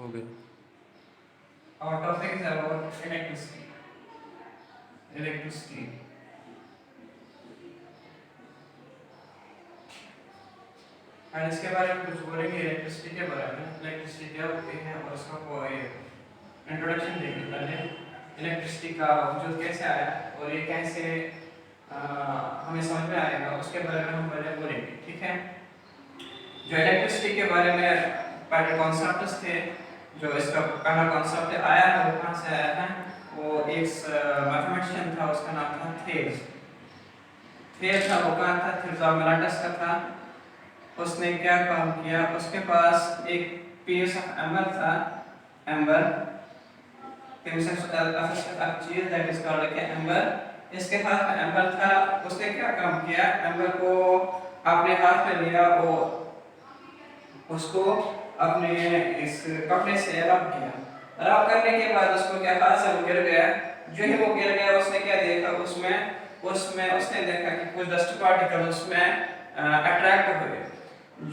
हो गया। Our topic is about electricity. Electricity. और इसके बारे में कुछ बोलेंगे इलेक्ट्रिसिटी के बारे में। इलेक्ट्रिसिटी क्या होती है और उसका कोई इंट्रोडक्शन देंगे पहले। इलेक्ट्रिसिटी का वजूद कैसे आया और ये कैसे हमें समझ में आएगा उसके बारे में हम पहले बोलेंगे, ठीक है। जो इलेक्ट्रिसिटी के बारे में पहले कॉन्सेप्ट्स थे, जो इसका पहला कॉन्सेप्ट आया है वो कहाँ से आया है, वो एक मैथमेटिशियन था, उसका नाम था थेल्स। थेल्स था, वो कहाँ था, थियोजामिलाटस का था। उसने क्या काम किया, उसके पास एक पीस ऑफ एम्बर था, एम्बर चीज that is called like amber. इसके हाथ में एम्बर था, उसने क्या काम किया, एम्बर को अपने हाथ में लिया और उसको अपने इस कपड़े से रब किया। रब करने के बाद उसको क्या हाथ से वो गिर गया। जो ही वो गिर गया उसने क्या देखा, उसमें उसने देखा कि कुछ डस्ट पार्टिकल उसमें अट्रैक्ट हुए।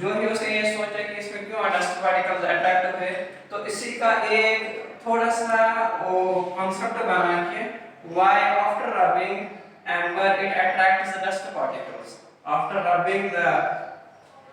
जो ही उसने ये सोचा कि इसमें क्यों डस्ट पार्टिकल्स अट्रैक्ट हुए, तो इसी का एक थोड़ा सा वो कॉन्सेप्ट बना के why after rubbing amber it attracts the dust particles. After rubbing the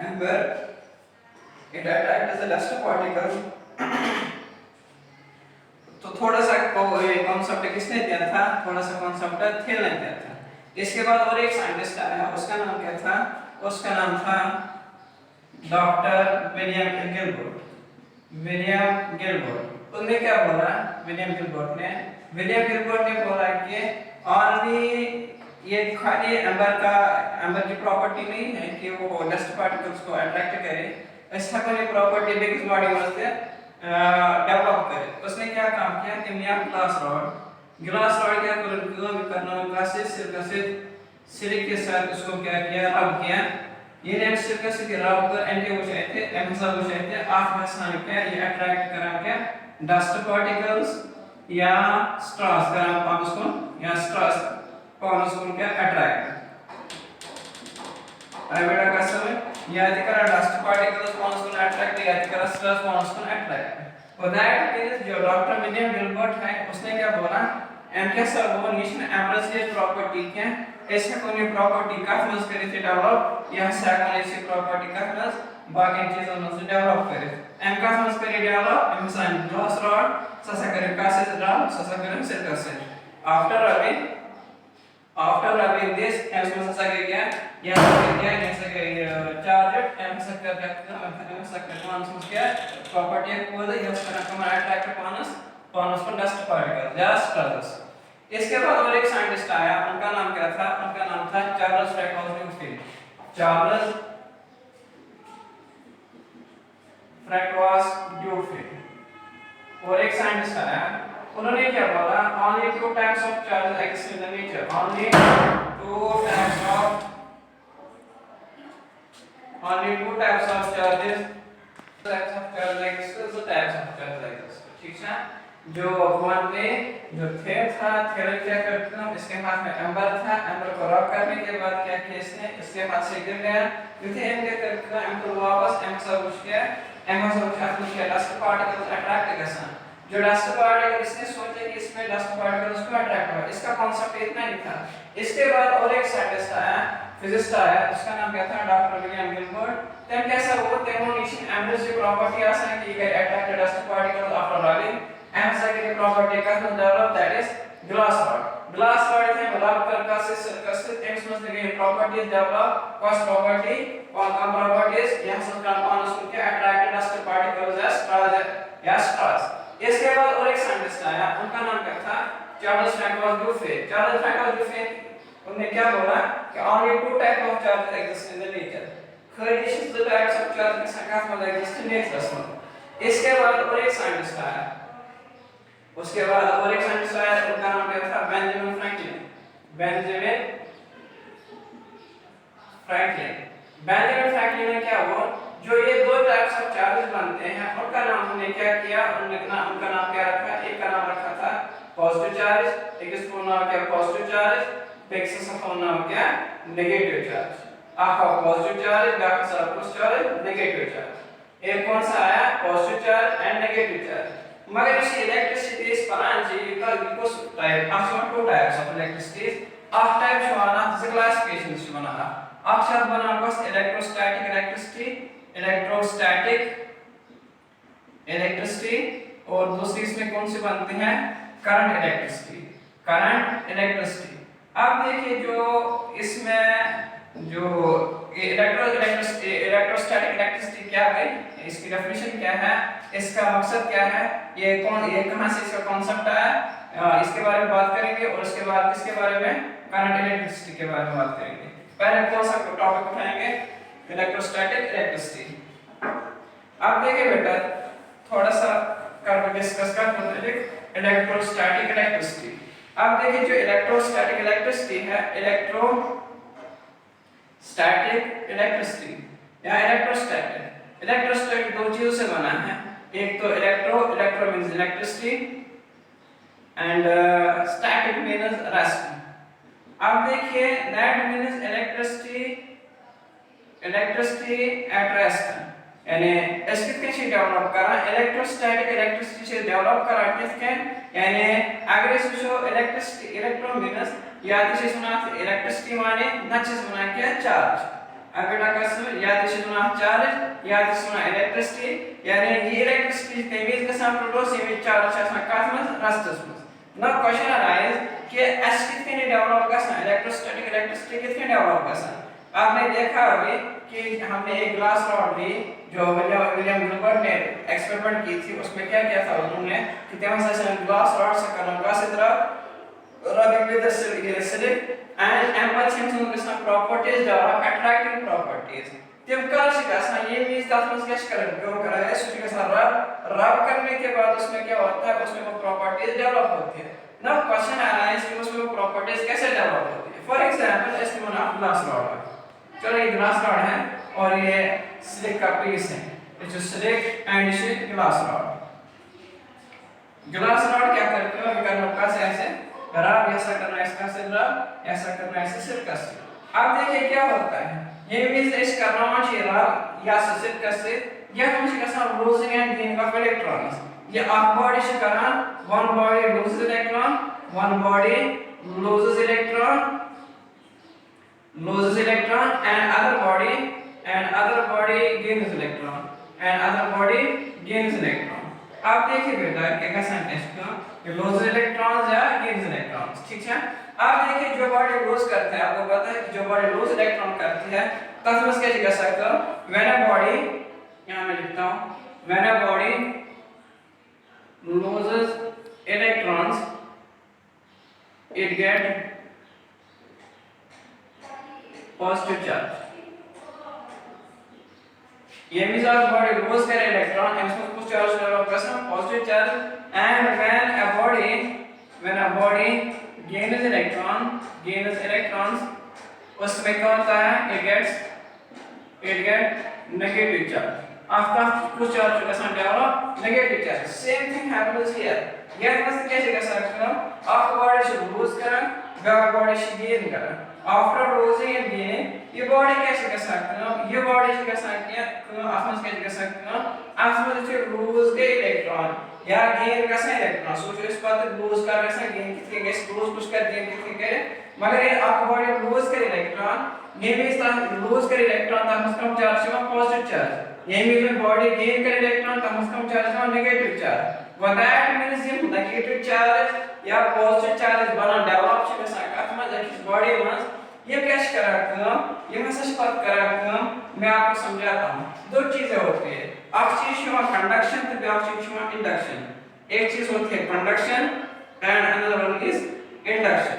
amber it attracts the dust particles. तो थोड़ा सा कॉन्सेप्ट किसने दिया था, थोड़ा सा कॉन्सेप्ट थेल ने दिया था। इसके बाद और एक साइंटिस्ट आया, उसका नाम क्या था, उसका नाम था doctor William Gilbert. William Gilbert उसने क्या बोला, विलियम गिलबर्ट ने बोला कि ओनली ये खाली एम्बर की प्रॉपर्टी नहीं है कि वो डस्ट पार्टिकल्स को अट्रैक्ट करे, ऐसा कोई प्रॉपर्टी भी किस बॉडी में से डेवलप करे। उसने क्या काम किया कि मैं ग्लास रॉड क्या करना ग्लासेस सिलिक के साथ उसको क्या किया, रब किया। ये नेक्स्ट के रब कर एंटी वो चाहते आठ में क्या ये अट्रैक्ट करा क्या डस्ट पार्टिकल्स या स्ट्रॉस करा पाउस को या स्ट्रॉस पाउस को क्या अट्रैक्ट। आई बेटा का समय याद करा डस्ट पार्टिकल्स पाउस को अट्रैक्ट, याद करा स्ट्रॉस पाउस को अट्रैक्ट। और दैट इज जो डॉक्टर विलियम गिलबर्ट है उसने क्या बोला, एमके सर वो निशन एवरेज प्रॉपर्टी क्या ऐसे कोई प्रॉपर्टी का यूज करे थे डेवलप, यह से ऐसी प्रॉपर्टी का यूज बाकी चीजों में से डेवलप करे। एम का यूज करे डेवलप एम साइन ग्लास रॉड ससा करे का से ड्रम ससा करे सिलिका से। आफ्टर रबिंग दिस एम में ससा के क्या यह क्या ऐसे के चार्ज एम से मान समझ क्या प्रॉपर्टी को दे यह करना कम अट्रैक्ट पानस को डस्ट पार्टिकल जस्ट ट्रांस। इसके बाद और एक साइंटिस्ट आया, उनका नाम क्या था, उनका नाम था चार्ल्स फ्रैंकलिन ड्यूफिल। चार्ल्स फ्रैंकलिन ड्यूफिल और एक साइंटिस्ट आया, उन्होंने क्या बोला, only two types of charges exist in the nature, only two types of charges exist, ठीक है। जो भगवान ने जो थेल था, थेल क्या करते हैं, इसके हाथ में एम्बर था, एम्बर को रब करने के बाद क्या किया इसने, इसके हाथ से गिर गया। फिर एम क्या करते हैं, एम को वापस एम से उठ के डस्ट पार्टिकल्स अट्रैक्ट करना। जो डस्ट पार्टिकल इसने सोचा कि इसमें डस्ट पार्टिकल्स को अट्रैक्ट हुआ, इसका कांसेप्ट इतना ही था। इसके बाद और एक साइंटिस्ट आया, फिजिसिस्ट आया, उसका नाम क्या था, डॉक्टर विलियम गिलबर्ट। तब कैसा हुआ, टेक्नोनिशियन एवरेज की प्रॉपर्टी आसान की गई attract dust particles after rubbing. एम सेकेंड प्रॉपर्टी का develop that is glass rod थे रब कर का से एम्स में से प्रॉपर्टीज डेवलप फर्स्ट प्रॉपर्टी और कम प्रॉपर्टीज यहां से काम पान उसको क्या अट्रैक्ट डस्ट पार्टिकल्स या स्ट्रॉस। इसके बाद और एक साइंटिस्ट आया, उनका नाम क्या था, चार्ल्स फ्रैंकलिन ड्यूफिल। उन्होंने क्या बोला कि only two type of charges exist in the nature, खाली दो टाइप्स ऑफ चार्ज के साथ में exist in nature। इसके बाद और एक साइंटिस्ट आया, उनका नाम क्या था, बेंजामिन फ्रैंकलिन ने क्या हुआ, जो ये दो टाइप्स ऑफ चार्जेस बनते हैं उनका नाम हमने क्या किया, उनका नाम क्या रखा, एक का नाम रखा था पॉजिटिव चार्ज, एक इसका नाम क्या पॉजिटिव चार्ज, एक इसका नाम क्या नेगेटिव चार्ज। आखा पॉजिटिव चार्ज, बाकी सब चार्ज नेगेटिव चार्ज। एक कौन सा आया positive charge and negative charge मगर इस इलेक्ट्रिसिटी इस परान जी इक्वल्स टाइप आसमान two types of elasticity of type Shona this classification Shona अक्षर बना बस इलेक्ट्रोस्टैटिक इलेक्ट्रिसिटी और दूसरी इसमें कौन सी बनती हैं करंट इलेक्ट्रिसिटी अब देखिए जो इसमें जो इलेक्ट्रोस्टैटिक इलेक्ट्रिसिटी क्या है इसकी डेफिनेशन क्या है इसका मकसद क्या है ये कहां से इसका कॉन्सेप्ट आया इसके बारे में बात करेंगे और उसके बाद किसके बारे में करंट इलेक्ट्रिसिटी के बारे में बात करेंगे पहले कौन सा टॉपिक उठाएंगे इलेक्ट्रोस्टैटिक इलेक्ट्रिसिटी अब देखिए बेटा थोड़ा सा करके डिस्कस करते हैं इलेक्ट्रोस्टैटिक इलेक्ट्रिसिटी अब देखिए जो इलेक्ट्रोस्टैटिक इलेक्ट्रिसिटी है इलेक्ट्रोस्टैटिक इलेक्ट्रिसिटी या इलेक्ट्रोस्टैटिक दो चीजों से बना है एक तो electro means electricity and static means rest अब देखिए that means electricity at rest यानी इसके कैसे डेवलप करा इलेक्ट्रोस्टैटिक इलेक्ट्रिसिटी से डेवलप करा किसके यानी अगर इसको इलेक्ट्रो मींस या दिस इज नॉट इलेक्ट्रिसिटी माने नच इज बना क्या चार्ज अगर कसम या दिस इज नॉट चार्ज या दिस इज नॉट इलेक्ट्रिसिटी यानी ये इलेक्ट्रिसिटी तेज के साथ प्रोड्यूस ये चार्ज से काट में रस्टस में नाउ क्वेश्चन अराइज कि एस कितने डेवलप करना इलेक्ट्रोस्टैटिक इलेक्ट्रिसिटी कितने डेवलप करना आपने देखा अभी कि हमने एक ग्लास रॉड ली जो विलियम गिलबर्ट ने एक्सपेरिमेंट की थी उसमें क्या किया था उन्होंने कि तेमसा ग्लास रॉड से करना ग्लास इधर rubbing with the silicon and empathy some properties develop attracting properties तब कर शिकासा ये मींस दैट मींस क्या क्यों कर रहा है शिकासा रब करने के बाद उसमें क्या होता है उसमें वो प्रॉपर्टीज डेवलप होती है नाउ क्वेश्चन अराइज कि उसमें वो प्रॉपर्टीज कैसे डेवलप होती है फॉर एग्जांपल इसके माना ग्लास रॉड है चलो ये ग्लास रॉड है और ये सिलिक का पीस है इट्स सिलिक एंड इट ग्लास रॉड क्या करते हैं विकर्ण का से ऐसे रब ऐसा करना इसका से रब ऐसा करना ऐसे सिलिका से अब देखिए क्या होता है ये मींस इस करना चाहिए रब या सिलिका से या हम इसका साथ losing and gaining of electrons ये ऑफ बॉडी से करना one body loses electron and other body gains electron आप देखिए बेटा क्या साइंटिस्ट का ये लूज इलेक्ट्रॉन्स या गेन्स इलेक्ट्रॉन्स ठीक है आप देखिए जो बॉडी लूज करता है आपको पता है कि जो बॉडी लूज इलेक्ट्रॉन करती है तब हम इसके जगह सकते हैं व्हेन अ बॉडी यहां मैं लिखता हूं when a body loses electrons it get positive charge ये means our body lose कर इलेक्ट्रॉन and इसमें कुछ चार्ज डेवलप करता है positive charge and when a body gains electrons उसमें क्या होता है it gets negative charge after कुछ चार्ज का साथ develop negative charge same thing happens here यह मस्त कैसे कर सकते हैं after body should lose करें body should gain करें after losing and gaining ये बॉडी कैसे कर सकते हैं ये बॉडी कैसे कर सकते हैं आसमान कैसे कर सकते हैं आसमान से लूज के इलेक्ट्रॉन या गेन कैसे इलेक्ट्रॉन सोचो इस बात लूज कर कैसे गेन कितने गैस लूज कुछ कर गेन कितने करे मगर ये आपका बॉडी लूज कर इलेक्ट्रॉन ये भी इस तरह लूज कर इलेक्ट्रॉन तब उसका चार्ज है पॉजिटिव चार्ज ये भी बॉडी गेन कर इलेक्ट्रॉन तब उसका चार्ज है negative charge what that means ये नेगेटिव चार्ज या पॉजिटिव चार्ज बना डेवलप से साथ में इस बॉडी में ये कैसे करा ये मैसेज बात करा मैं आपको समझाता हूं दो चीजें होती है एक चीज हुआ कंडक्शन तो दूसरी चीज हुआ इंडक्शन एक चीज होती है conduction and another one is induction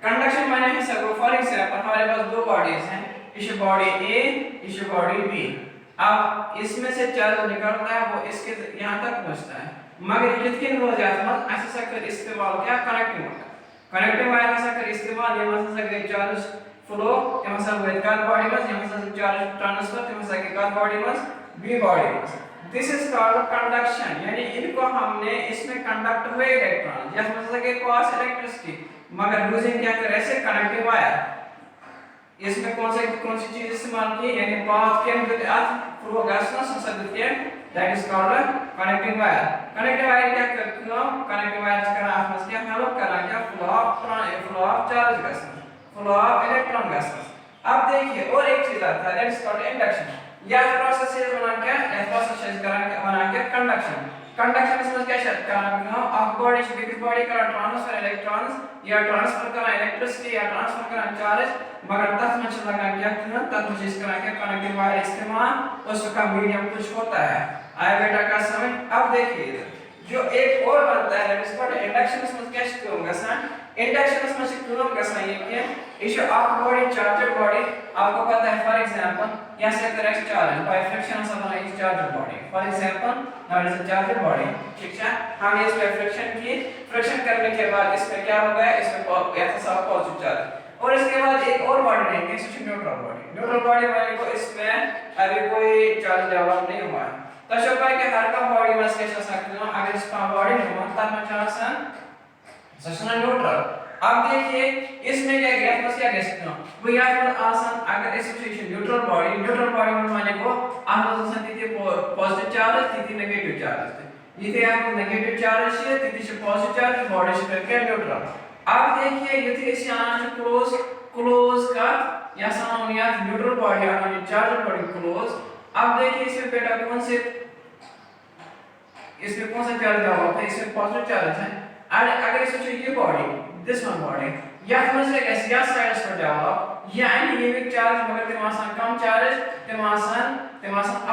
conduction माने है सब फॉर एग्जांपल हमारे पास दो बॉडीज हैं इस बॉडी ए इस बॉडी बी अब इसमें से चार्ज निकलता है वो इसके यहां तक पहुंचता है मगर जितने हो जाता है ऐसा सकर इस्तेमाल क्या कनेक्टिंग वायर ऐसा कर इस्तेमाल ये मत सके चार्ज फ्लो ये मत सके विद बॉडी में ये मत सके चार्ज ट्रांसफर ये मत सके बॉडी में बी बॉडी में दिस इज कॉल्ड कंडक्शन यानी इनको हमने इसमें कंडक्ट हुए इलेक्ट्रॉन या मत सके पास इलेक्ट्रिसिटी मगर यूजिंग क्या कर ऐसे कनेक्टिंग वायर इसमें कौन सी चीज इस्तेमाल की, यानी पाथ के जो अर्थ फ्लो गसना ससदते that is called connecting wire. Connecting wire क्या करती है, कनेक्टिंग वायर करना आपस क्या हेल्प करना क्या फ्लो ऑफ चार्ज गसना, फ्लो ऑफ इलेक्ट्रॉन गसना। अब देखिए और एक चीज आता है दैट इज कॉल्ड इंडक्शन। यह प्रोसेस है बना क्या, यह प्रोसेस है बना क्या कंडक्शन। कंडक्शन में क्या करना ऑफ बॉडी से बिग बॉडी का ट्रांसफर इलेक्ट्रॉन्स या ट्रांसफर करना इलेक्ट्रिसिटी या ट्रांसफर करना चार्ज, मगर तक में लगा क्या करना तक में जिस तरह के कनेक्टिंग वायर इस्तेमाल उसका मीडियम कुछ होता है। आया बेटा का समझ। अब देखिए जो एक और बनता है इसको इंडक्शन में क्या करूंगा सर, इंडक्शन में से करूंगा सर ये क्या issue of body charger body आपको पता है। फॉर एग्जांपल यहां से करेक्ट चार्ज बाय फ्रिक्शन से बना इस charger body. For example now is a charger body, ठीक है। हमने इस पे फ्रिक्शन की, फ्रिक्शन करने के बाद इसमें क्या हो गया, इसमें पॉजिटिव चार्ज। और इसके बाद एक और बॉडी लेंगे इसे न्यूट्रल बॉडी। न्यूट्रल बॉडी वाले को इसमें अभी कोई चार्ज डेवलप नहीं हुआ है तो शोभा के हर का बॉडी में से सकते हो अगर इसका बॉडी नहीं हुआ तब में चार्ज ससना न्यूट्रल। अब देखिए इसमें क्या गैप में क्या कह सकते हो वो या फिर आसान अगर इस सिचुएशन न्यूट्रल बॉडी में माने को आसान संतिति पॉजिटिव चार्ज तिथि नेगेटिव चार्ज इथे आपको नेगेटिव चार्ज है तिथि से पॉजिटिव चार्ज बॉडी से करके न्यूट्रल। अब देखिए यदि इसे आना क्लोज का या सामान्य न्यूट्रल बॉडी आना चार्ज बॉडी क्लोज। अब देखिए इसमें बेटा कौन से इसमें कौन सा चार्ज लगा हुआ है, इसमें पॉजिटिव चार्ज है। और अगर इसे चाहिए बॉडी दिस वन बॉडी या फिर से कैसे या साइड पर डेवलप यानी ये भी चार्ज मगर तेमासन कम चार्ज तेमासन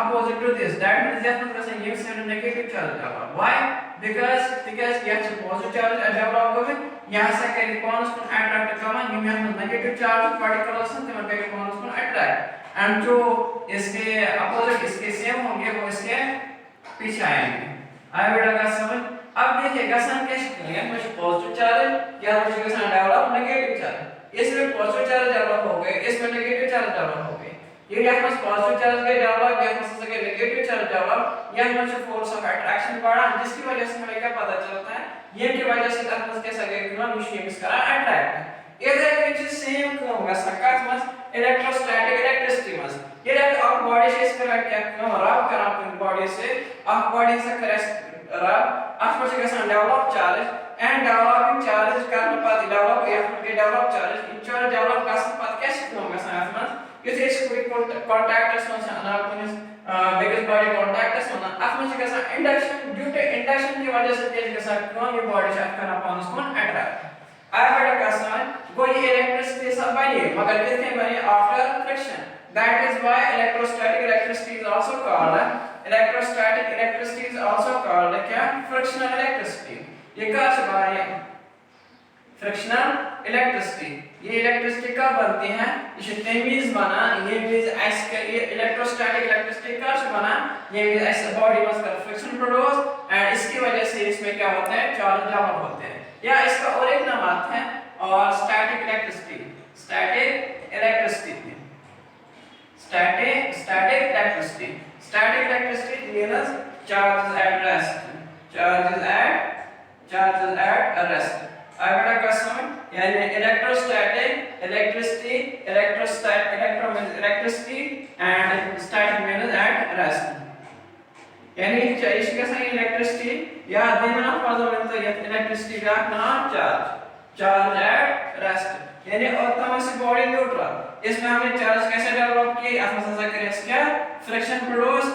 opposite to this that means that means ये से negative charge develop why because ये पॉजिटिव चार्ज डेवलप होवे यहां से के रिस्पांस को अट्रैक्ट करना ये में नेगेटिव चार्ज पार्टिकल्स हैं तेमन के रिस्पांस को अट्रैक्ट एंड जो इसके अपोजिट इसके सेम होंगे वो इसके पीछे आएंगे। आया बेटा का समझ। अब देखिए गसन कैसे करेंगे, मुझे पॉजिटिव चार्ज या मुझे गसन डेवलप नेगेटिव चार्ज, इसमें पॉजिटिव चार्ज डेवलप हो गए इसमें नेगेटिव चार्ज डेवलप हो गए। ये या फिर पॉजिटिव चार्ज के डेवलप या फिर से नेगेटिव चार्ज डेवलप या मुझे फोर्स ऑफ अट्रैक्शन बढ़ा जिसकी वजह से हमें क्या पता चलता है ये की वजह से तक कैसा गया मशीन्स करा अट्रैक्ट। इधर which is same होगा सकारात्मक मस इलेक्ट्रोस्टैटिक इलेक्ट्रिसिटी मस ये रख आप बॉडी से इसका क्या रब करा अपनी बॉडी से आप बॉडी से करे रब after से कैसा develop charge and developing charge करने बाद डेवलप या फिर develop charge in charge develop का बाद कैसे होगा साथ ये इस कोई कांटेक्ट में अनार्पणस बिकॉज़ बॉडी कांटेक्ट में after से कैसा इंडक्शन ड्यू टू इंडक्शन की वजह से तेज कैसा कौन ये बॉडी से करना पाउंस को अट्रैक्ट आया बेटा का समझ। कोई इलेक्ट्रिसिटी सब बनी मगर कितने बनी after friction that is why electrostatic electricity is also called electrostatic electricity is also called क्या frictional electricity। ये कहाँ से बनी है frictional electricity। ये इलेक्ट्रिसिटी कब बनती है इसे तेमीज बना ये मींस ऐसे ये इलेक्ट्रोस्टैटिक इलेक्ट्रिसिटी कहाँ से बना ये मींस ऐसे बॉडी में कर फ्रिक्शन प्रोड्यूस एंड इसकी वजह से इसमें क्या होता है चार्ज डेवलप होते हैं या इसका और एक नाम आता है और static electricity static electricity means charges at rest अगला क्वेश्चन यानी electrostatic electricity electricity and static means at rest यानी इसके साथ इलेक्ट्रिसिटी या देना पड़ता है इलेक्ट्रिसिटी का नाम चार्ज एट रेस्ट यानी और से बॉडी न्यूट्रल। इसमें हमने चार्ज कैसे डेवलप किए आपने समझा करें क्या फ्रिक्शन प्रोड्यूस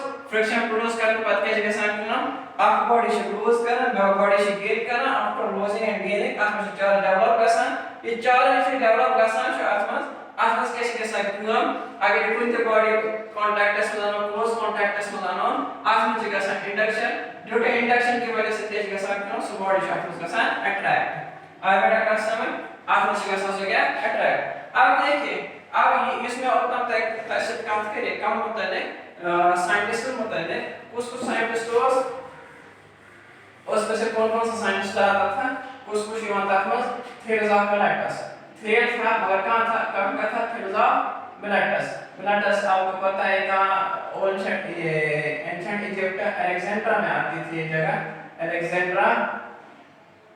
करने के बाद कैसे कैसे करना आप बॉडी से प्रोड्यूस करना बॉडी से गेन करना आफ्टर लॉसिंग एंड गेनिंग आपने चार्ज डेवलप करना ये चार्ज से डेवलप करना आपने कैसे कैसे करना अगर कोई तो बॉडी कांटेक्ट में लाना क्लोज कांटेक्ट में लाना आपने कैसे इंडक्शन ड्यू टू इंडक्शन की वजह से तेज कैसे करना सो बॉडी से आपने कैसे अट्रैक्ट आया का समय आपने कैसे हो गया अट्रैक्ट। अब देखिए अब इसमें उतना तक तैसे काम करें कम होता है साइंटिस्ट होता है कुछ साइंटिस्टों उसमें से कौन सा साइंटिस्ट आता था कुछ युवा था थेरेस ऑफ मिलेटस थेर था मगर कहाँ था थेरेस ऑफ मिलेटस आपको पता है कहाँ ओल्ड ये एंशिएंट इजिप्ट अलेक्जेंड्रा में आती थी ये जगह अलेक्जेंड्रा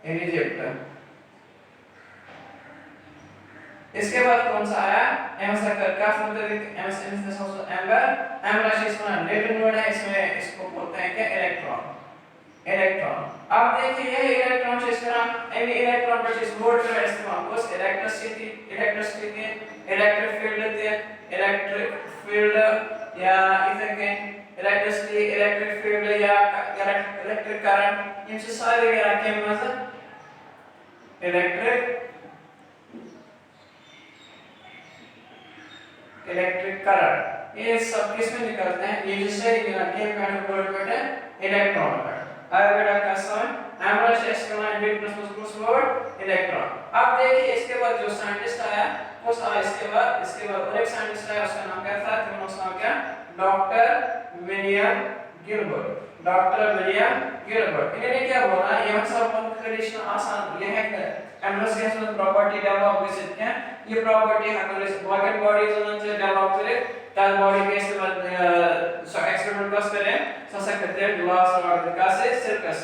इन इजिप्ट इसके बाद कौन सा आया एमएस का मुताबिक एमएस एमएस एम्बर एम्बर इसमें लेटर नोड है, इसमें इसको बोलते हैं क्या इलेक्ट्रॉन इलेक्ट्रॉन। अब देखिए ये इलेक्ट्रॉन से इसका एनी इलेक्ट्रॉन पर इस बोर्ड का इस्तेमाल बस इलेक्ट्रिसिटी के इलेक्ट्रिक फील्ड थे इलेक्ट्रिक फील्ड या इधर के इलेक्ट्रिसिटी इलेक्ट्रिक फील्ड या इलेक्ट्रिक करंट इन से सारे के मजा इलेक्ट्रिक करंट ये सब किस में निकलते हैं, ये जिससे बोर्ड है इलेक्ट्रॉन पर बेटा का सम एम्बरस एस्केलाइन बिट प्लस वर्ड इलेक्ट्रॉन। अब देखिए इसके बाद जो साइंटिस्ट आया उस इसके बाद और एक साइंटिस्ट आया, उसका नाम क्या था, उसका नाम क्या doctor William Gilbert. Doctor William Gilbert इन्होंने क्या बोला, ये सब कंडीशन आसान ये है एम्बरस गैस में प्रॉपर्टी डेवलप कर सकते हैं, ये प्रॉपर्टी अगर इस बॉकेट बॉडीज से डेवलप करे तब बॉडी के इस्तेमाल एक्सपेरिमेंट कस करें ससा करते हैं ग्लास रॉड का से सिर्कस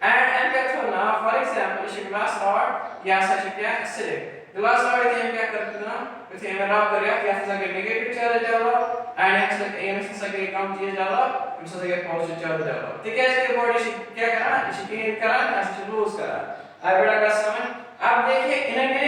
एंड क्या तो ना फॉर एग्जांपल इस ग्लास रॉड या सच क्या सिलिक ग्लास रॉड के हम क्या करते हैं ना इसे हम रॉड कर या ससा के नेगेटिव चार्ज डालो एंड एम ससा के कम चीज डालो हम ससा के पॉजिटिव चार्ज डालो तो क्या इसके बॉडी क्या करा इसे गेन करा इसे लूज करा आई बेटा का समझ। अब देखिए इन्होंने